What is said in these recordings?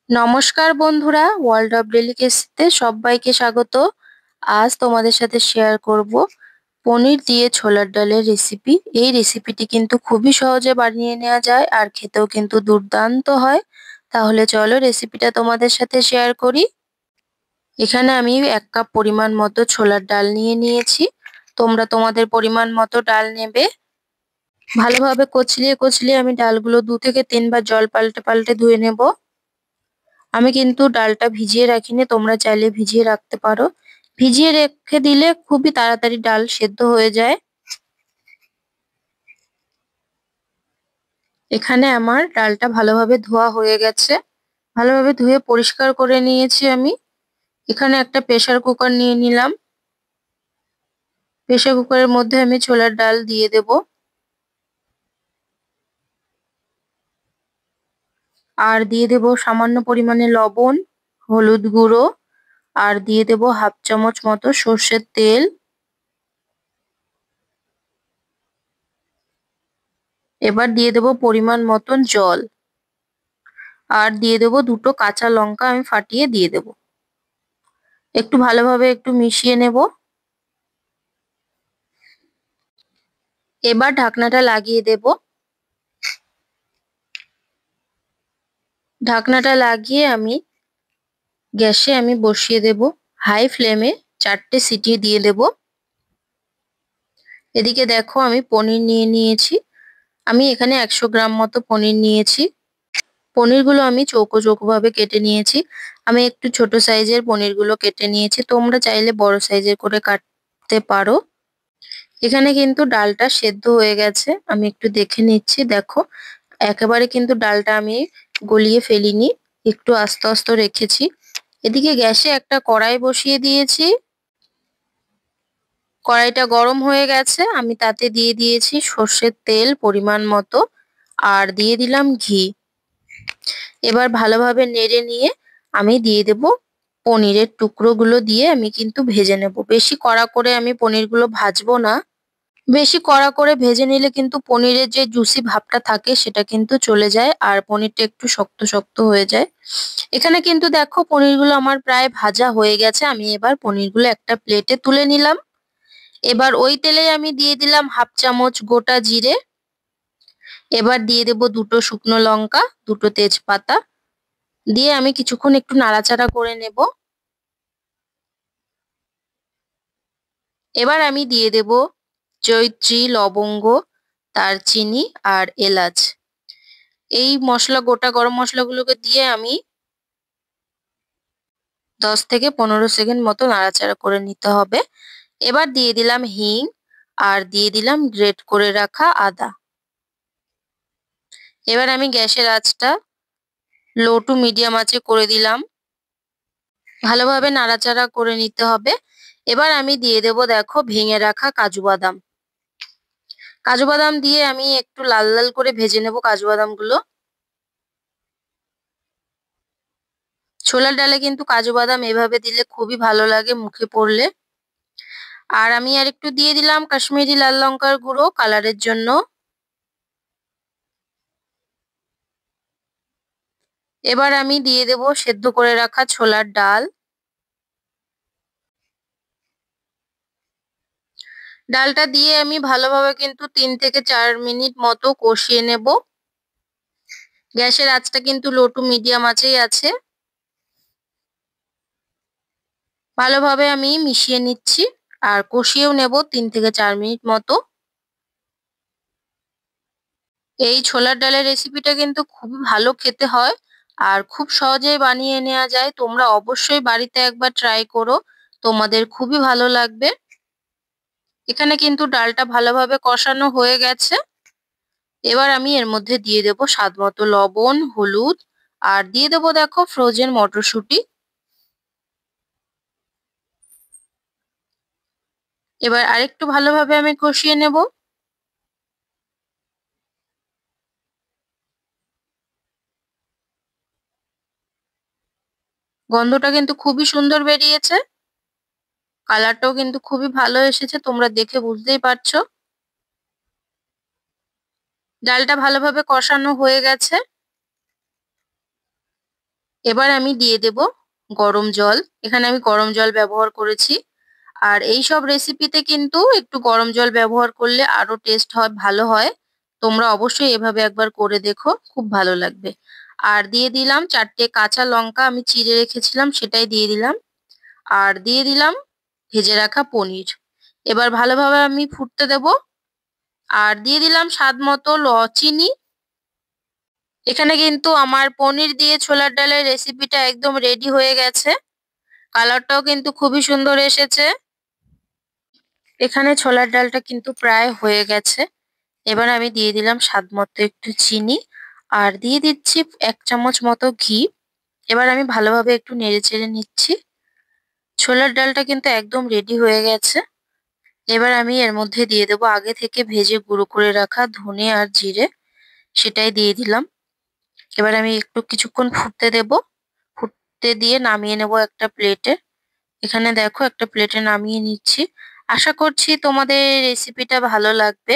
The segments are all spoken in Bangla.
নমস্কার বন্ধুরা, ওয়ার্ল্ড অফ ডেলিকেসিতে সবাইকে স্বাগত। আজ তোমাদের সাথে শেয়ার করব পনির দিয়ে ছোলার ডালের রেসিপি। এই রেসিপিটি কিন্তু খুবই সহজে বানিয়ে নেওয়া যায় আর খেতেও কিন্তু দুর্দান্ত হয়। তাহলে চলো রেসিপিটা তোমাদের সাথে শেয়ার করি। এখানে আমি 1 কাপ পরিমাণ মতো ছোলার ডাল নিয়ে নিয়েছি। তোমরা তোমাদের পরিমাণ মতো ডাল নেবে। ভালোভাবে কচলিয়ে কচলিয়ে আমি ডালগুলো 2 থেকে 3 বার জল পাল্টে পাল্টে ধুয়ে নেব। আমি কিন্তু ডালটা ভিজিয়ে রাখিনি, তোমরা চাইলে ভিজিয়ে রাখতে পারো। ভিজিয়ে রেখে দিলে খুবই তাড়াতাড়ি ডাল সেদ্ধ হয়ে যায়। এখানে আমার ডালটা ভালোভাবে ধোয়া হয়ে গেছে। ভালোভাবে ধুয়ে পরিষ্কার করে নিয়েছি আমি। এখানে একটা প্রেসার কুকার নিয়ে নিলাম। প্রেসার কুকারের মধ্যে আমি ছোলার ডাল দিয়ে দেব। আর দিয়ে দেব সামান্য পরিমাণে লবণ, হলুদ গুঁড়ো, আর দিয়ে দেব 1/2 চামচ মতো সর্ষের তেল। এবার দিয়ে দেব পরিমাণ মতন জল। আর দিয়ে দেব 2টো কাঁচা লঙ্কা আমি ফাটিয়ে দিয়ে দেব। একটু ভালোভাবে একটু মিশিয়ে নেব। এবার ঢাকনাটা লাগিয়ে দেব। ঢাকনাটা লাগিয়ে গ্যাসে আমি বসিয়ে দেব। হাই ফ্লেমে 4টে সিটি দিয়ে দেব। এদিকে দেখো আমি পনির নিয়ে নিয়েছি। আমি এখানে 100 গ্রাম মতো পনির নিয়েছি। পনিরগুলো আমি চৌকো চৌকো ভাবে কেটে নিয়েছি। আমি একটু ছোট সাইজের পনিরগুলো কেটে নিয়েছি, তোমরা চাইলে বড় সাইজের করে কাটতে পারো। এখানে কিন্তু ডালটা সেদ্ধ হয়ে গেছে, আমি একটু দেখে নিচ্ছি। দেখো একেবারে কিন্তু ডালটা আমি গলিয়ে ফেলিনি, একটু আস্তে আস্তে রেখেছি। এদিকে গ্যাসে একটা কড়াই বসিয়ে দিয়েছি। কড়াইটা গরম হয়ে গেছে, আমি তাতে দিয়ে দিয়েছি সর্ষের তেল পরিমাণ মতো, আর দিয়ে দিলাম ঘি। এবার ভালোভাবে নেড়ে নিয়ে আমি দিয়ে দেব পনিরের টুকরোগুলো, দিয়ে আমি কিন্তু ভেজে নেব। বেশি কড়া করে আমি পনিরগুলো ভাজবো না। বেশি কড়া করে ভেজে নিলে কিন্তু পনিরের যে জুসি ভাবটা থাকে সেটা কিন্তু চলে যায়, আর পনিরটা একটু শক্ত শক্ত হয়ে যায়। এখানে কিন্তু দেখো পনিরগুলো আমার প্রায় ভাজা হয়ে গেছে। আমি এবার পনিরগুলো একটা প্লেটে তুলে নিলাম। এবার ওই তেলে আমি দিয়ে দিলাম 1/2 চামচ গোটা জিরে। এবার দিয়ে দেব 2টো শুকনো লঙ্কা, 2টো তেজপাতা, দিয়ে আমি কিছুক্ষণ একটু নাড়াচাড়া করে নেব। এবার আমি দিয়ে দেব জয়িত্রী, লবঙ্গ, দারচিনি আর এলাচ। এই মশলা, গোটা গরম মশলাগুলোকে দিয়ে আমি 10 থেকে 15 সেকেন্ড মতো নাড়াচাড়া করে নিতে হবে। এবার দিয়ে দিলাম হিং, আর দিয়ে দিলাম গ্রেট করে রাখা আদা। এবার আমি গ্যাসের আঁচটা লো টু মিডিয়াম আঁচে করে দিলাম। ভালোভাবে নাড়াচাড়া করে নিতে হবে। এবার আমি দিয়ে দেব দেখো ভেঙে রাখা কাজু বাদাম। কাজু বাদাম দিয়ে আমি একটু লাল লাল করে ভেজে নেব কাজু বাদামগুলো। ছোলার ডালে কিন্তু কাজু বাদাম এভাবে দিলে খুবই ভালো লাগে মুখে পড়লে। আর আমি আর একটু দিয়ে দিলাম কাশ্মীরি লাল লঙ্কার গুঁড়ো কালারের জন্য। এবার আমি দিয়ে দেব সেদ্ধ করে রাখা ছোলার ডাল। ডালটা দিয়ে আমি ভালোভাবে কিন্তু 3 থেকে 4 মিনিট মতো কষিয়ে নেব। গ্যাসের আঁচটা কিন্তু লো টু মিডিয়াম আঁচেই আছে। ভালোভাবে আমি মিশিয়ে নিচ্ছি আর কষিয়েও নেব 3 থেকে 4 মিনিট মতো। এই ছোলার ডালের রেসিপিটা কিন্তু খুবই ভালো খেতে হয় আর খুব সহজেই বানিয়ে নেওয়া যায়। তোমরা অবশ্যই বাড়িতে একবার ট্রাই করো, তোমাদের খুবই ভালো লাগবে। এখানে কিন্তু ডালটা ভালোভাবে কষানো হয়ে গেছে। এবার আমি এর মধ্যে দিয়ে দেব স্বাদ মতো লবণ, হলুদ, আর দিয়ে দেবো দেখো ফ্রোজেন মটরশুঁটি। এবার আরেকটু ভালোভাবে আমি কষিয়ে নেব। গন্ধটা কিন্তু খুবই সুন্দর বেরিয়েছে, কালারটাও কিন্তু খুবই ভালো এসেছে, তোমরা দেখে বুঝতেই পারছো। ডালটা ভালোভাবে কষানো হয়ে গেছে। এবার আমি দিয়ে দেব গরম জল। এখানে আমি গরম জল ব্যবহার করেছি। আর এই সব রেসিপিতে কিন্তু একটু গরম জল ব্যবহার করলে আরো টেস্ট হয়, ভালো হয়। তোমরা অবশ্যই এভাবে একবার করে দেখো, খুব ভালো লাগবে। আর দিয়ে দিলাম 4টে কাঁচা লঙ্কা, আমি চিড়ে রেখেছিলাম সেটাই দিয়ে দিলাম। আর দিয়ে দিলাম ভেজে রাখা পনির। এবার ভালোভাবে আমি ফুটতে দেব। আর দিয়ে দিলাম স্বাদ মতো চিনি। এখানে কিন্তু আমার পনির দিয়ে ছোলার ডালের রেসিপিটা একদম রেডি হয়ে গেছে। কালারটাও কিন্তু খুবই সুন্দর এসেছে। এখানে ছোলার ডালটা কিন্তু প্রায় হয়ে গেছে। এবার আমি দিয়ে দিলাম স্বাদ মতো একটু চিনি। আর দিয়ে দিচ্ছি 1 চামচ মতো ঘি। এবার আমি ভালোভাবে একটু নেড়েচেড়ে নিচ্ছি। ছোলার ডালটা কিন্তু একদম রেডি হয়ে গেছে। এবার আমি এর মধ্যে দিয়ে দেবো আগে থেকে ভেজে গুঁড়ো করে রাখা ধনে আর জিরে, সেটাই দিয়ে দিলাম। এবার আমি একটু কিছুক্ষণ ফুটতে দেব। ফুটতে দিয়ে নামিয়ে নেব একটা প্লেটে। এখানে দেখো একটা প্লেটে নামিয়ে নিচ্ছি। আশা করছি তোমাদের রেসিপিটা ভালো লাগবে।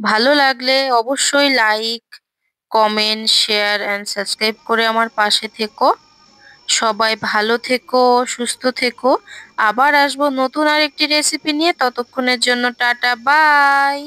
ভালো লাগলে অবশ্যই like, comment, share and subscribe করে আমার পাশে থেকো। সবাই ভালো থেকো, সুস্থ থেকো। আবার আসবো নতুন আরেকটি রেসিপি নিয়ে। ততক্ষণের জন্য টাটা, বাই।